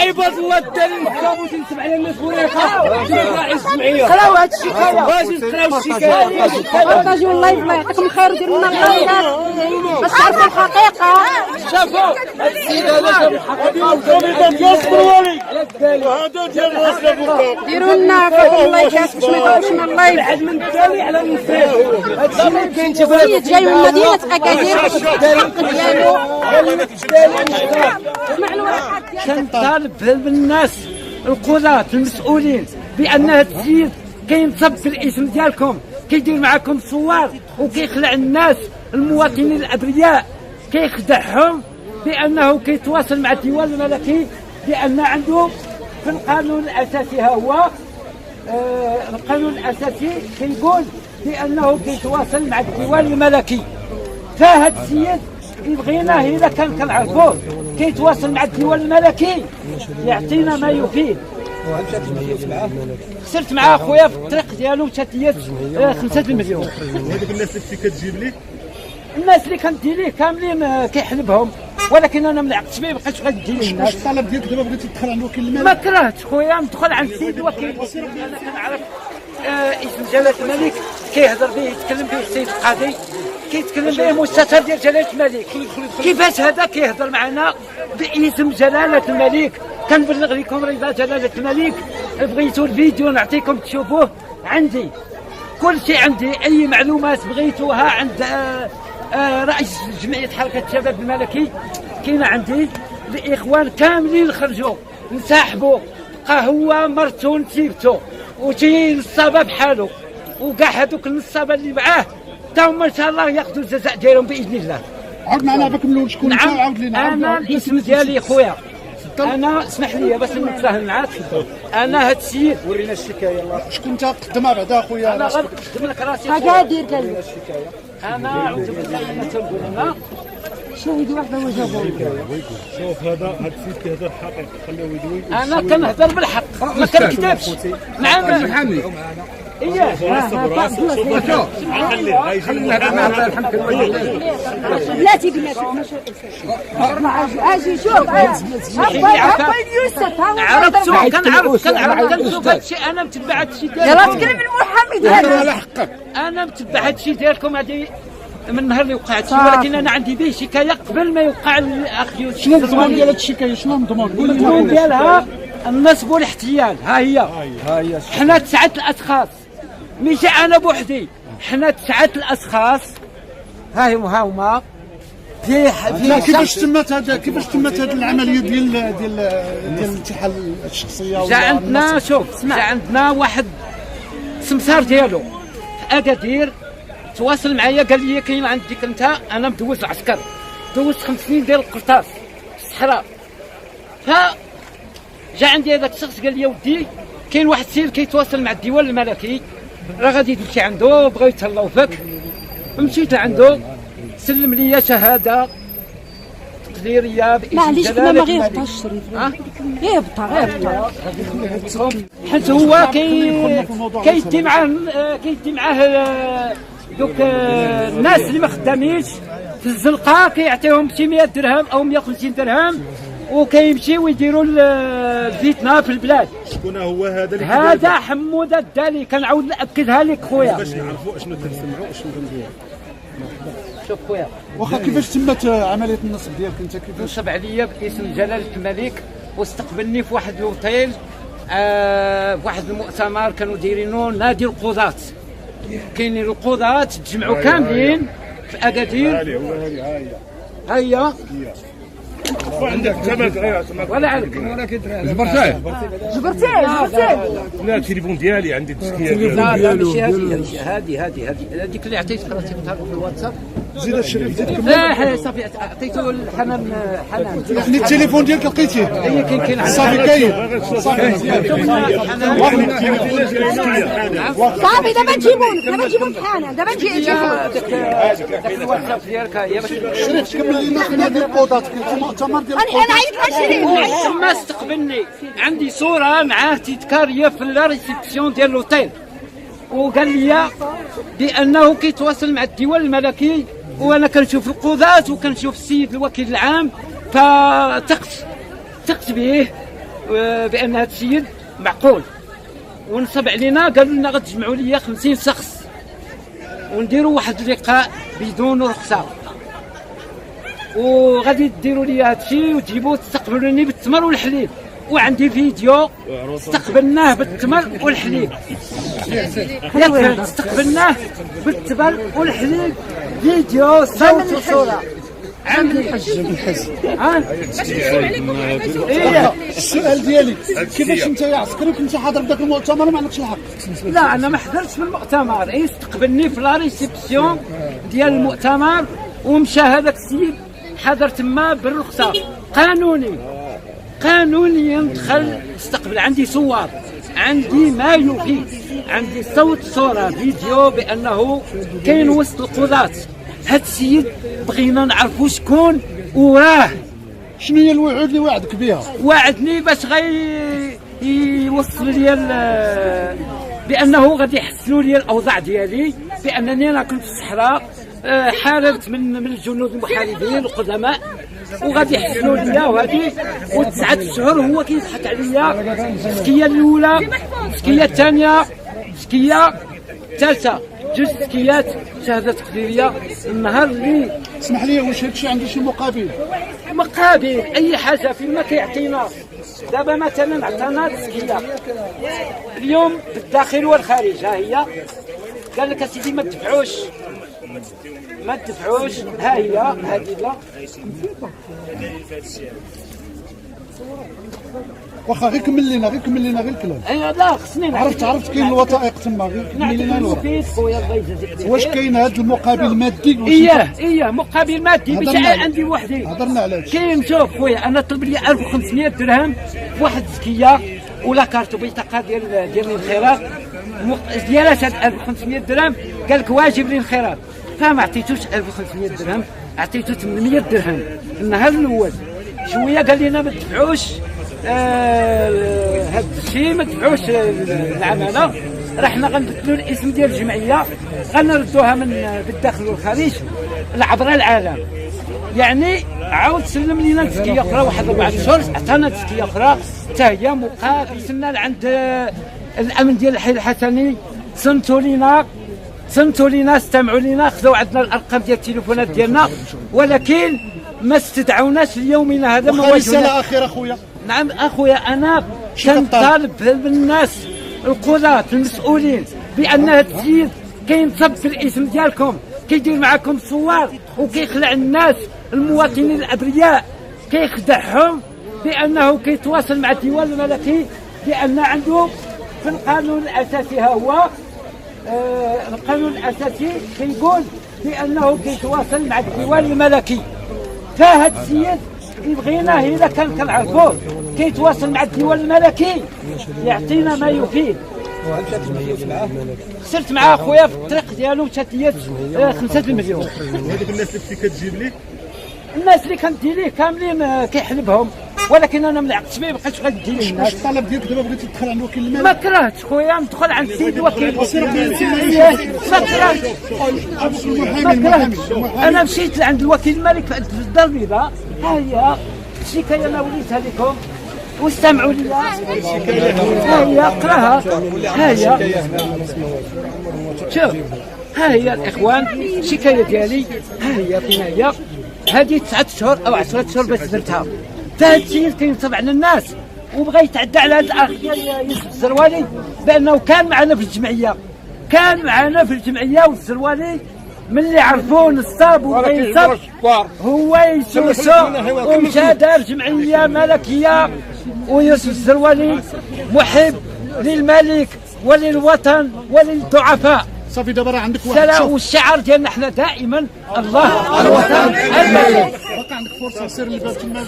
عباد الله الدليل كابو تنسب على الناس وريقه رئيس الجمعيه خلاو هاد الشكايه واجي نقراو الشكايه بارطاجيو اللايف الله يعطيكم الخير وديروا لنا اللايكات باش تعرفوا الحقيقه. شافوا هاد السيد هذا الحقيقه وهذا ديال راس الافوكا ديروا لنا فوق اللايكات باش ما يطولش لنا اللايف. واحد من التالي على النصيب هادشي اللي كاين تبغي السيد جاي من مدينه اكادير باش الحق ديالو. كنطالب بالناس القضاة المسؤولين بان هاد السيد كينصب في الاسم ديالكم، كيدير معكم صور وكيخلع الناس المواطنين الابرياء، كيخدعهم بانه كيتواصل مع الديوان الملكي، لان عنده في القانون الاساسي ها هو القانون الاساسي كيقول بانه كيتواصل مع الديوان الملكي. فهاد السيد بغيناه الا كان كنعرفوه كيتواصل مع الديوان الملكي يعطينا ما يفيد. خسرت معاه خويا في الطريق ديالو مشات ليا 5 المليون. وهذوك الناس اللي كتجيب لي الناس اللي كندير ليه كاملين كيحلبهم، ولكن انا ما عقدتش به بقيت غندير ليه الناس. الطلب ديالك دابا بغيتي تدخل عند وكيل الملك؟ ما كرهتش خويا ندخل عند السيد الوكيل. انا كنعرف اسم جلاله الملك كيهضر به يتكلم به السيد القاضي، كيتكلم به مستشار ديال جلاله الملك. كيفاش هذا كيهضر معنا باسم جلاله الملك؟ كنبلغ لكم رضا جلاله الملك، بغيتوا الفيديو نعطيكم تشوفوه عندي، كل شيء عندي، اي معلومات بغيتوها عند رئيس جمعيه حركه الشباب الملكي كاينه عندي. الاخوان كاملين خرجوا انسحبوا، بقى هو مرتو نسيبتو وتي نصابه بحالو، وكاع هذوك النصابه اللي معاه تا هما ان شاء الله ياخذوا الجزاء ديالهم باذن الله. عاود معنا باك من الاول شكون انت؟ عاود لينا. انا الاسم ديالي خويا، انا اسمح لي باش نتفاهم معاك. انا هاد السيد ورينا الشكايه يلاه. شكون انت قدمها بعدا اخويا؟ انا غنقدم لك راسي اكادير قال لي انا اعوذ بالله من تنقول لنا شاهد واحد هو جابو. شوف هذا السيد كيهضر الحقيقه، خليه يدوي. انا كنهضر بالحق ما كنكذبش. نعم محمد اييه بلاتي بلاتي اجي شوف هاكا يوسف عرفتو كنعرف كنشوف هادشي. انا متبع هادشي ديالكم. يلا تكلم المحمد هذا. انا متبع هادشي ديالكم هادي من النهار اللي وقع هادشي، ولكن انا عندي به شكايه قبل ما يوقع الاخ يوسف. شنو المضمون ديال هاد الشكايه؟ شنو المضمون؟ المضمون ديالها النصب والاحتيال. ها هي حنا 9 الاشخاص، ماشي انا بوحدي، حنا 9 الاشخاص. ها هما في كيفاش تمت هذه العمليه ديال الانتحال الشخصيه؟ جا عندنا شوف، جا عندنا واحد سمسار ديالو في اكادير تواصل معايا قال لي كاين عندك انت، انا مدوز العسكر، دوزت 5 سنين ديال القرطاس في الصحراء. ف جا عندي هذاك الشخص قال لي ودي كاين واحد السيد كيتواصل مع الديوان الملكي، راه غادي تمشي عنده بغا يتهلاو فيك. مشيت لعنده سلم لي شهاده تقديريه باسم جلاله الملك. ما غير الشريف يهبط حيت هو كيدي معاه دوك الناس اللي ما خدامينش في الزنقه، كيعطيهم شي 100 درهم او 150 درهم وكيمشيو يديروا الفتنه في البلاد. شكون هو هذا؟ هذا حموده الدالي. كنعاود ناكدها لك خويا باش نعرفوا اشنو كنسمعوا اشنو كنديروا. شوف خويا، واخا كيفاش تمت عمليه النصب ديالك انت؟ كيفاش نصب عليا باسم جلاله الملك واستقبلني في واحد الاوتيل، في واحد المؤتمر كانوا دايرينو نادي القضاة. كاينين القضاة تجمعوا كاملين في اكادير. ها هي وعندك ثمن ولا عليك جبرتيه لا التليفون ديالي عندي التسكيه لا ماشي هذه هذيك اللي عطيتك راه تبقى في الواتساب. زيد الشريف زيد لا صافي عطيته لحنان. يعني التليفون ديالك لقيتيه؟ هي كاين صافي كاين صافي صافي دابا نجيبون حنان دابا نجيبون الواتساب ديالك. هي شريف كمل لنا نادي القضاة كاين مؤتمر ديال انا عيط مع شريف. ما استقبلني عندي صوره معاه تذكاريه في لا ريسبسيون ديال لوطيل، وقال لي بانه كيتواصل مع الديوان الملكي، وانا كنشوف القضاة وكنشوف السيد الوكيل العام، فثقت به بان هذا السيد معقول، ونصب علينا قالوا لنا غتجمعوا لي 50 شخص ونديروا واحد اللقاء بدون رخصه، وغادي ديروا لي هذا الشيء وتجيبوا تستقبلوني بالتمر والحليب، وعندي فيديو استقبلناه بالتمر والحليب، استقبلناه بالتمر والحليب، فيديو صوت وصوره عند الحج. السؤال ديالي كيفاش انت يا عسكري كنت حاضر بداك المؤتمر وما عندكش الحق؟ لا انا ما حضرتش في المؤتمر، استقبلني في لا ريسبسيون ديال المؤتمر ومشى هذاك السيد حضر تما بالرخصه قانونيا دخل استقبل. عندي صور، عندي ما يفيد، عندي صوت صوره فيديو بانه كاين وسط القضاة هاد السيد بغينا نعرفوا شكون وراه. شنو هي الوعود اللي وعدك بها؟ وعدني باش يوصل لي بانه غادي يحسنوا لي الاوضاع ديالي، بانني انا كنت في الصحراء حاربت من الجنود المحاربين القدماء وغادي يحسنوا لي وهذه، و9 اشهر هو كيضحك عليا. السكيه الاولى، السكيه الثانيه، السكيه الثالثه، 2 سكيات شهاده تقديريه. النهار اللي اسمح لي، واش هادشي عنده شي مقابل اي حاجه فيما كيعطينا؟ دابا مثلا عطانا السكيه اليوم بالداخل والخارج، ها هي قال لك اسيدي ما تدفعوش ها هي هذه لا واخا غير كمل لنا غير الكلام. ايوا لا خصني عرفت كاين الوثائق تما، غير كمل لنا الورق. خويا الله يجازيك. واش كاين هذا المقابل المادي؟ اياه مقابل مادي باش عندي وحدي. هضرنا على هادشي. كاين شوف خويا، انا طلب لي 1500 درهم في واحد الزكيه ولا كارت بطاقه ديال الانخراط ديالها 1500 درهم، قال لك واجب لي الانخراط، فما عطيتوش 1500 درهم، عطيتو 800 درهم النهار الاول. شويه قال لنا ما تدفعوش هاد الشيء، ما تدفعوش العماله، رحنا غنبدلوا الاسم ديال الجمعيه غنردوها من بالداخل والخارج عبر العالم. يعني عاود سلم لينا تزكيه اخرى واحد 4 اشهر، عطانا تزكيه اخرى حتى هي مقابل عند الامن ديال الحي الحسني. صنتوا لينا استمعوا لينا، خذوا عندنا الارقام ديال التليفونات ديالنا، ولكن ما استدعوناش ليومنا هذا. ما رساله اخيره خويا. نعم اخويا، انا كنطالب بالناس القضاة المسؤولين بان هذا السيد كينصب في الاسم ديالكم، كيدير معكم صور وكيخلع الناس المواطنين الابرياء، كيخدعهم بانه كيتواصل مع الديوان الملكي، لان عنده في القانون الاساسي، ها هو القانون الاساسي كيقول بانه كيتواصل مع الديوان الملكي. فهاد السيد بغينا الا كان كنعرفوه كيتواصل مع الديوان الملكي يعطينا ما يفيد. خسرت معاه خويا في الطريق ديالو مشات لي 5 المليون. وهذوك الناس اللي كنتي كتجيب لي، الناس اللي كندي ليه كاملين كيحلبهم، ولكن انا ما لعقتش به، ما بقيتش غندي ليه الناس. الطلب ديالك دابا بغيتي تدخل عند وكيل المال؟ ما كرهتش خويا ندخل عند السيد الوكيل، ما كرهتش. انا مشيت عند الوكيل الملك في الدار البيضاء، ها هي الشكايه انا وليتها لكم واستمعوا لي، ها هي اقراها، ها هي شوف، ها هي الاخوان الشكايه ديالي، ها هي فين هي. هذه 9 اشهر او 10 اشهر باش درتها. فهاد الشيء كينصب على الناس وبغى يتعدى على هذا الاخ ديال يوسف الزروالي بانه كان معنا في الجمعيه، والزروالي ملي عرفوه نصاب وبغى ينصب هو يسوسو ومشى دار جمعيه ملكيه. ويوسف الزروالي محب للملك وللوطن وللضعفاء. صافي دابا راه عندك واحد والشعار ديالنا احنا دائما الله الوطن الملك. باقي عندك فرصه سير للباب تما.